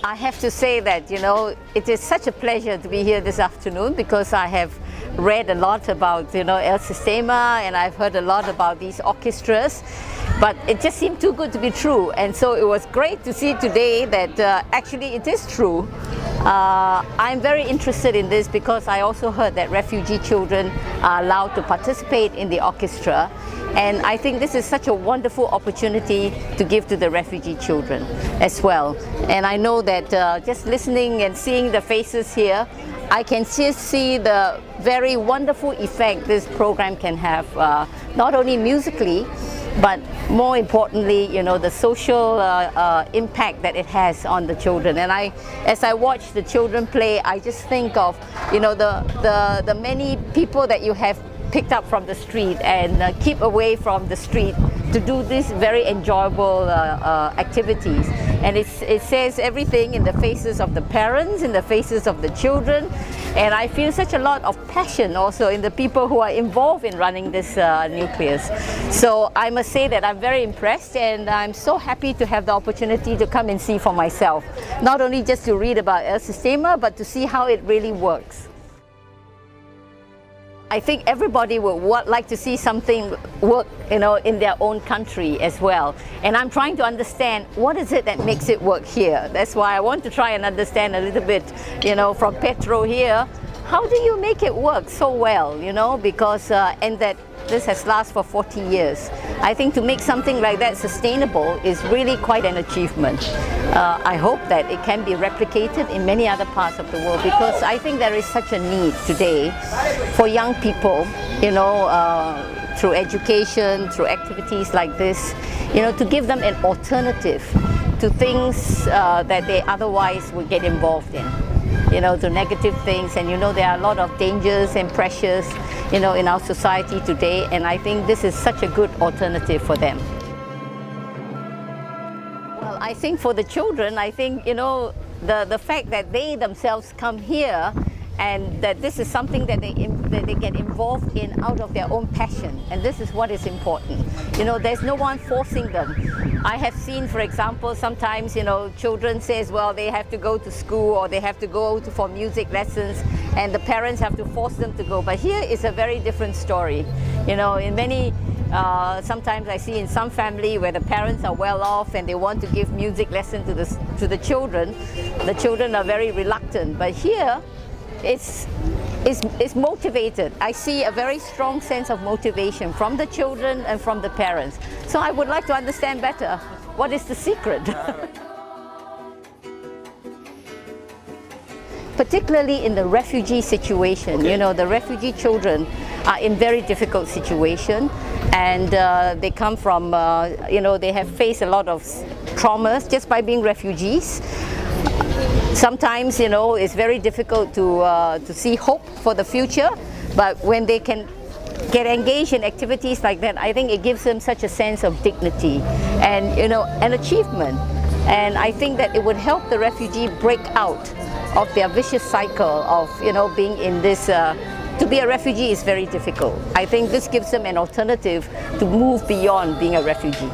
I have to say that, it is such a pleasure to be here this afternoon because I have read a lot about, El Sistema, and I've heard a lot about these orchestras, but it just seemed too good to be true. And so it was great to see today that actually it is true. I'm very interested in this because I also heard that refugee children are allowed to participate in the orchestra. And I think this is such a wonderful opportunity to give to the refugee children as well. And I know that just listening and seeing the faces here, I can see the very wonderful effect this program can have, not only musically, but more importantly, the social impact that it has on the children. And as I watch the children play, I just think of, the many people that you have picked up from the street and keep away from the street to do these very enjoyable activities. And it says everything in the faces of the parents, in the faces of the children. And I feel such a lot of passion also in the people who are involved in running this nucleus. So I must say that I'm very impressed, and I'm so happy to have the opportunity to come and see for myself. Not only just to read about El Sistema, but to see how it really works. I think everybody would like to see something work, in their own country as well. And I'm trying to understand what is it that makes it work here. That's why I want to try and understand a little bit, from Petro here. How do you make it work so well, because, and that this has lasted for 40 years. I think to make something like that sustainable is really quite an achievement. I hope that it can be replicated in many other parts of the world, because I think there is such a need today for young people, through education, through activities like this, to give them an alternative to things that they otherwise would get involved in. To negative things, and there are a lot of dangers and pressures, in our society today, and I think this is such a good alternative for them. Well, I think for the children, I think, the fact that they themselves come here and that this is something that they get involved in out of their own passion, and this is what is important. There's no one forcing them. I have seen, for example, sometimes children says, well, they have to go to school or they have to go for music lessons, and the parents have to force them to go. But here is a very different story. In many sometimes I see in some family where the parents are well off and they want to give music lesson to the children. The children are very reluctant, but here it's motivated. I see a very strong sense of motivation from the children and from the parents. So I would like to understand better what is the secret. Particularly in the refugee situation, the refugee children are in very difficult situation, and they come from, they have faced a lot of traumas just by being refugees. Sometimes, it's very difficult to see hope for the future, but when they can get engaged in activities like that, I think it gives them such a sense of dignity and, an achievement. And I think that it would help the refugee break out of their vicious cycle of, being in this, to be a refugee is very difficult. I think this gives them an alternative to move beyond being a refugee.